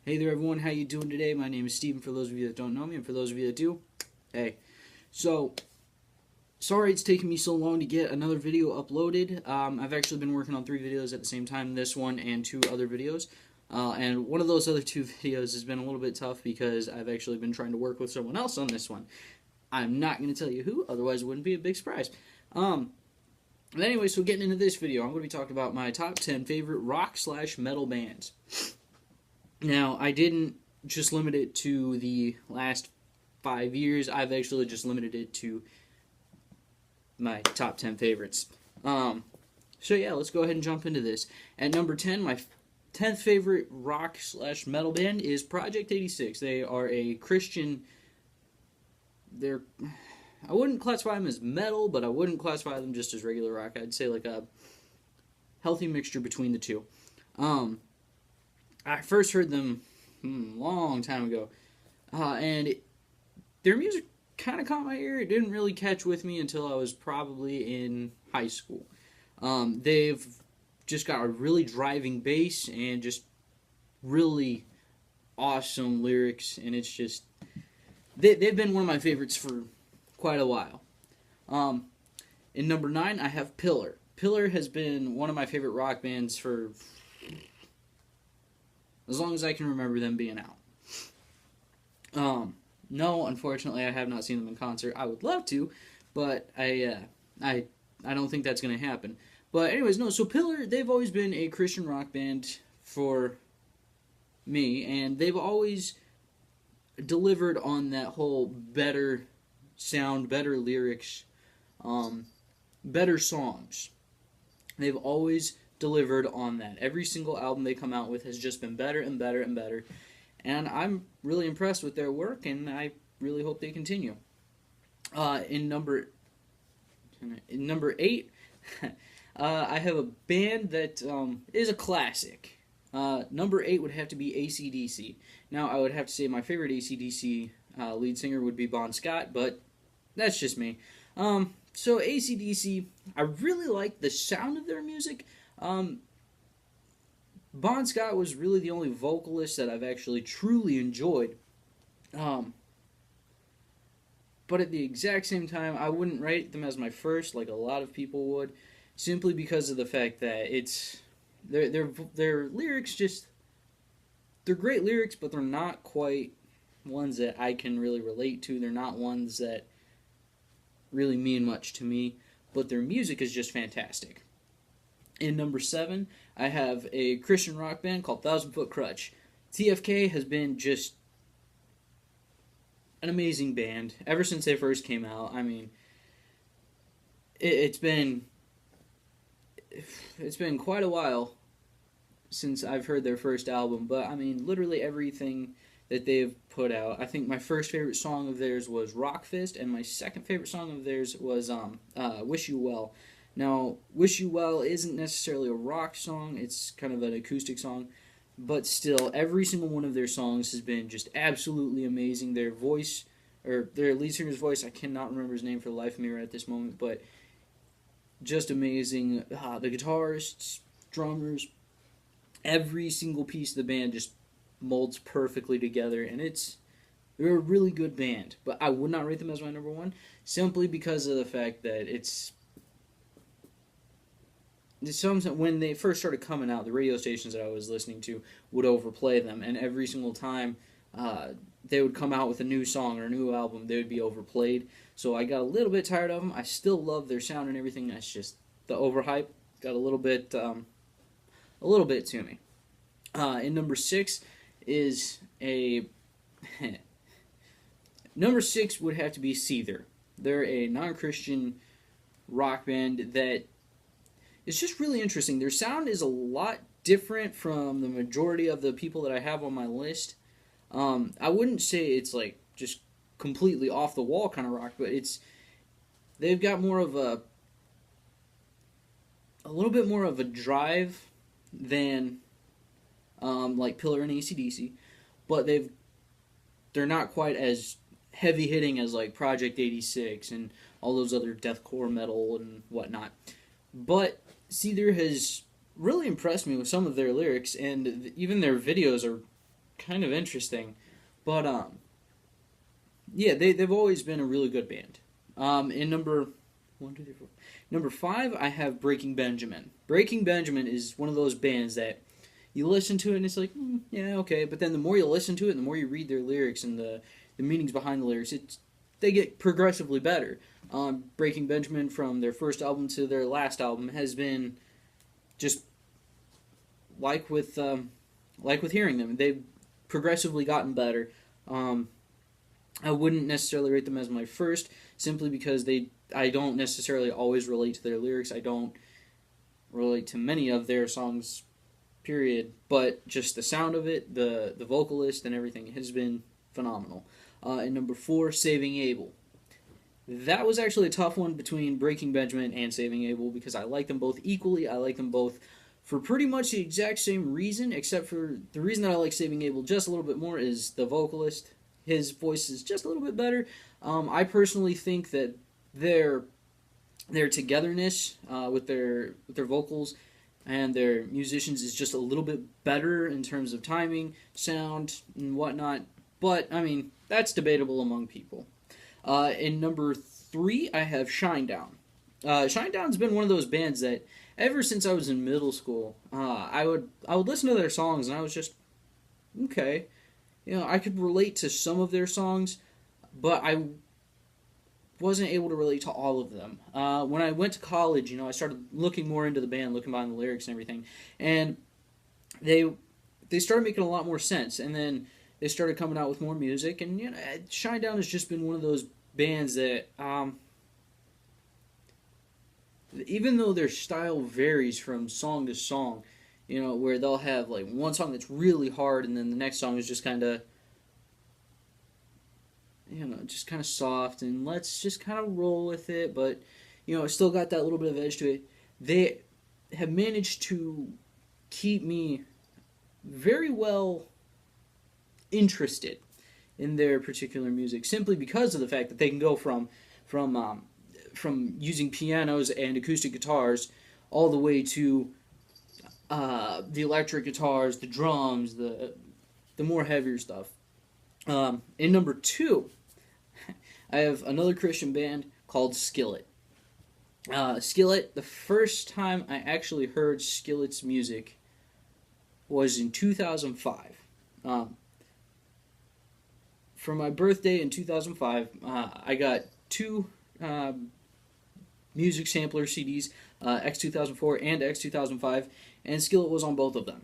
Hey there everyone, how you doing today? My name is Steven for those of you that don't know me, and for those of you that do, hey. So, sorry it's taken me so long to get another video uploaded. I've actually been working on 3 videos at the same time, this one and 2 other videos. And one of those other 2 videos has been a little bit tough because I've actually been trying to work with someone else on this one. I'm not going to tell you who, otherwise it wouldn't be a big surprise. But anyway, so getting into this video, I'm going to be talking about my top 10 favorite rock/metal bands. Now, I didn't just limit it to the last 5 years. I've actually just limited it to my top 10 favorites. So yeah, let's go ahead and jump into this. At number 10, my 10th favorite rock/metal band is Project 86. They are a Christian. I wouldn't classify them as metal, but I wouldn't classify them just as regular rock. I'd say like a healthy mixture between the two. I first heard them a long time ago, and their music kind of caught my ear. It didn't really catch with me until I was probably in high school. They've just got a really driving bass and just really awesome lyrics, and it's just they've been one of my favorites for quite a while. In number 9, I have Pillar. Pillar has been one of my favorite rock bands for as long as I can remember them being out. No, unfortunately, I have not seen them in concert. I would love to, but I don't think that's going to happen. But anyways, no, so Pillar, they've always been a Christian rock band for me, and they've always delivered on that whole better sound, better lyrics, better songs. They've always delivered on that. Every single album they come out with has just been better and better and better. And I'm really impressed with their work, and I really hope they continue. In number 8, I have a band that is a classic. Number 8 would have to be AC/DC. Now, I would have to say my favorite AC/DC lead singer would be Bon Scott, but that's just me. So AC/DC, I really like the sound of their music. Bon Scott was really the only vocalist that I've actually truly enjoyed. But at the exact same time, I wouldn't rate them as my first, like a lot of people would, simply because of the fact that it's their lyrics just they're great lyrics, but they're not quite ones that I can really relate to. They're not ones that really mean much to me, but their music is just fantastic. In number 7, I have a Christian rock band called Thousand Foot Krutch. TFK has been just an amazing band ever since they first came out. I mean, it's been quite a while since I've heard their first album, but I mean, literally everything that they've put out. I think my first favorite song of theirs was Rock Fist, and my second favorite song of theirs was Wish You Well. Now, Wish You Well isn't necessarily a rock song, it's kind of an acoustic song, but still, every single one of their songs has been just absolutely amazing. Their voice, or their lead singer's voice, I cannot remember his name for the life of me right at this moment, but just amazing. The guitarists, drummers, every single piece of the band just molds perfectly together, and they're a really good band, but I would not rate them as my number 1, simply because of the fact that it's when they first started coming out, the radio stations that I was listening to would overplay them, and every single time they would come out with a new song or a new album, they would be overplayed. So I got a little bit tired of them. I still love their sound and everything. That's just the overhype got a little bit to me. In number 6 is a number 6 would have to be Seether. They're a non-Christian rock band that is just really interesting. Their sound is a lot different from the majority of the people that I have on my list. I wouldn't say it's like just completely off the wall kind of rock, but they've got more of a little bit more of a drive than like Pillar and AC/DC, but they're not quite as heavy hitting as like Project 86 and all those other deathcore metal and whatnot. But Seether has really impressed me with some of their lyrics, and even their videos are kind of interesting. But yeah, they've always been a really good band. In number one, two, three, four. Number 5, I have Breaking Benjamin. Breaking Benjamin is one of those bands that you listen to it and it's like, yeah, okay. But then the more you listen to it, and the more you read their lyrics and the meanings behind the lyrics, they get progressively better. Breaking Benjamin, from their first album to their last album, has been just like with hearing them. They've progressively gotten better. I wouldn't necessarily rate them as my first, simply because I don't necessarily always relate to their lyrics. I don't relate to many of their songs, period. But just the sound of it, the vocalist, and everything has been phenomenal. And number 4, Saving Abel. That was actually a tough one between Breaking Benjamin and Saving Abel, because I like them both equally. I like them both for pretty much the exact same reason, except for the reason that I like Saving Abel just a little bit more is the vocalist. His voice is just a little bit better. I personally think that their togetherness with their vocals and their musicians is just a little bit better in terms of timing, sound, and whatnot. But I mean, that's debatable among people. In number 3, I have Shinedown. Shinedown's been one of those bands that ever since I was in middle school, I would listen to their songs and I was just okay. I could relate to some of their songs, but I wasn't able to relate to all of them. When I went to college, I started looking more into the band, looking behind the lyrics and everything, and they started making a lot more sense. And then they started coming out with more music, and Shinedown has just been one of those bands that, even though their style varies from song to song, where they'll have like one song that's really hard, and then the next song is just kind of, just kind of soft, and let's just kind of roll with it. But it's still got that little bit of edge to it. They have managed to keep me very well interested in their particular music, simply because of the fact that they can go from using pianos and acoustic guitars all the way to the electric guitars, the drums, the more heavier stuff. In number 2, I have another Christian band called Skillet. Skillet, the first time I actually heard Skillet's music was in 2005. For my birthday in 2005, I got 2 music sampler CDs, X2004 and X2005, and Skillet was on both of them.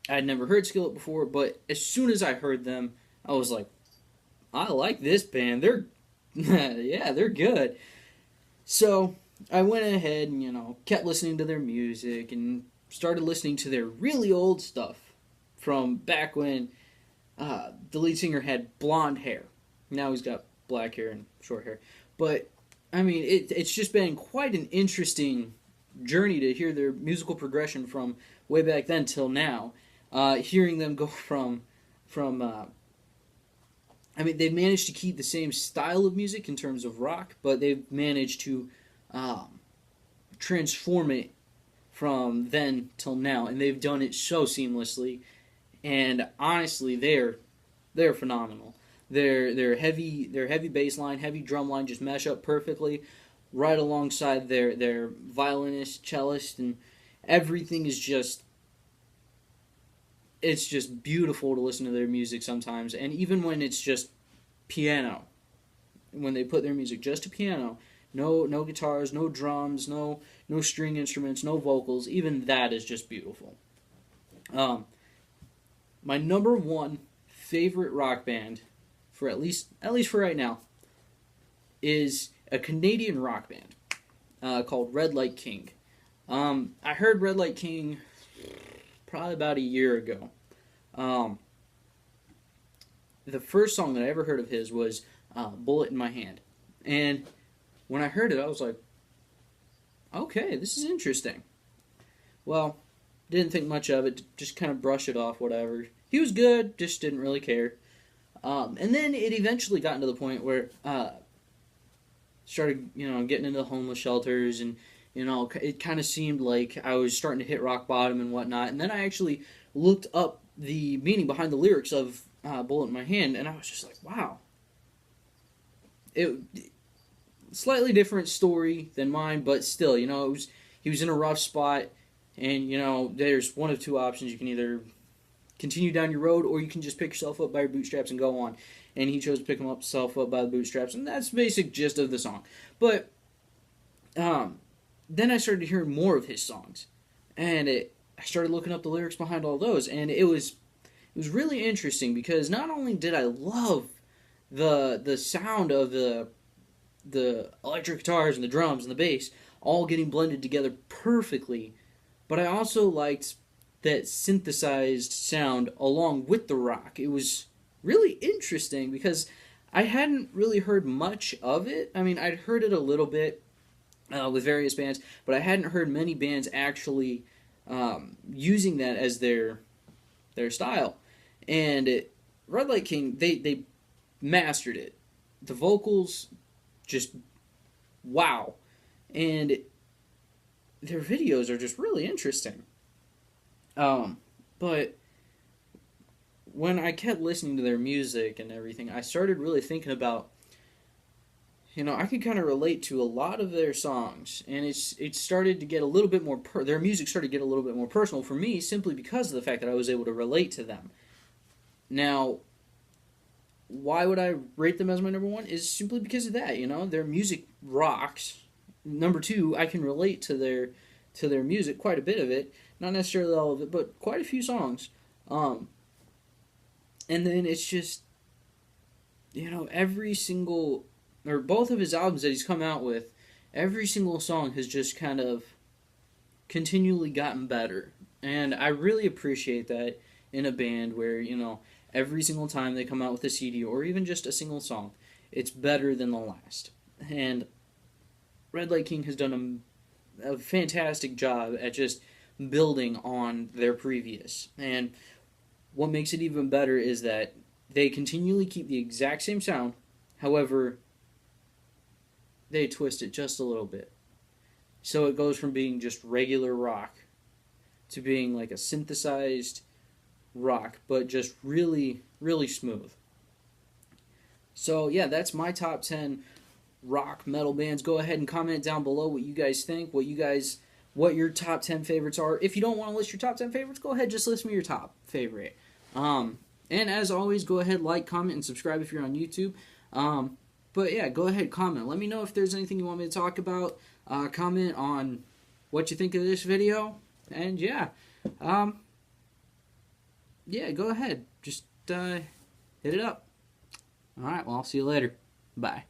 I had never heard Skillet before, but as soon as I heard them, I was like, I like this band. They're they're good. So I went ahead and kept listening to their music and started listening to their really old stuff from back when the lead singer had blonde hair. Now he's got black hair and short hair. But I mean, it's just been quite an interesting journey to hear their musical progression from way back then till now. Hearing them go from I mean, they've managed to keep the same style of music in terms of rock, but they've managed to transform it from then till now, and they've done it so seamlessly. And honestly, they're phenomenal. Their heavy bass line, heavy drum line just mesh up perfectly, right alongside their violinist, cellist, and everything is just. It's just beautiful to listen to their music sometimes, and even when it's just piano, when they put their music just to piano, no guitars, no drums, no string instruments, no vocals, even that is just beautiful. My number 1 favorite rock band, for at least for right now, is a Canadian rock band called Red Light King. I heard Red Light King probably about a year ago. The first song that I ever heard of his was Bullet in My Hand. And when I heard it, I was like, okay, this is interesting. Well, didn't think much of it, just kind of brushed it off, whatever. He was good, just didn't really care. And then it eventually got into the point where started, getting into homeless shelters, and it kind of seemed like I was starting to hit rock bottom and whatnot. And then I actually looked up the meaning behind the lyrics of Bullet in My Hand, and I was just like, wow. It slightly different story than mine, but still, he was in a rough spot, and there's one of two options. You can either continue down your road, or you can just pick yourself up by your bootstraps and go on. And he chose to pick himself up by the bootstraps, and that's the basic gist of the song. But then I started hearing more of his songs, and I started looking up the lyrics behind all those, and it was really interesting because not only did I love the sound of the electric guitars and the drums and the bass all getting blended together perfectly, but I also liked that synthesized sound along with the rock. It was really interesting because I hadn't really heard much of it. I mean, I'd heard it a little bit with various bands, but I hadn't heard many bands actually using that as their style. And Red Light King, they mastered it. The vocals, just wow. And their videos are just really interesting. But when I kept listening to their music and everything, I started really thinking about, I could kind of relate to a lot of their songs, and it started to get a little bit more, their music started to get a little bit more personal for me, simply because of the fact that I was able to relate to them. Now, why would I rate them as my number one? Is simply because of that, their music rocks. Number two, I can relate to their music, quite a bit of it, not necessarily all of it, but quite a few songs. And then it's just, every single, or both of his albums that he's come out with, every single song has just kind of continually gotten better. And I really appreciate that in a band where, every single time they come out with a CD or even just a single song, it's better than the last. And Red Light King has done a fantastic job at just building on their previous. And what makes it even better is that they continually keep the exact same sound, however, they twist it just a little bit. So it goes from being just regular rock to being like a synthesized rock, but just really, really smooth. So yeah, that's my top 10 rock metal bands. Go ahead and comment down below what you guys think, what your top 10 favorites are. If you don't want to list your top 10 favorites, go ahead, just list me your top favorite. And as always, go ahead, like, comment, and subscribe if you're on YouTube. But yeah, go ahead, comment. Let me know if there's anything you want me to talk about. Comment on what you think of this video. And yeah, go ahead. Just hit it up. Alright, well, I'll see you later. Bye.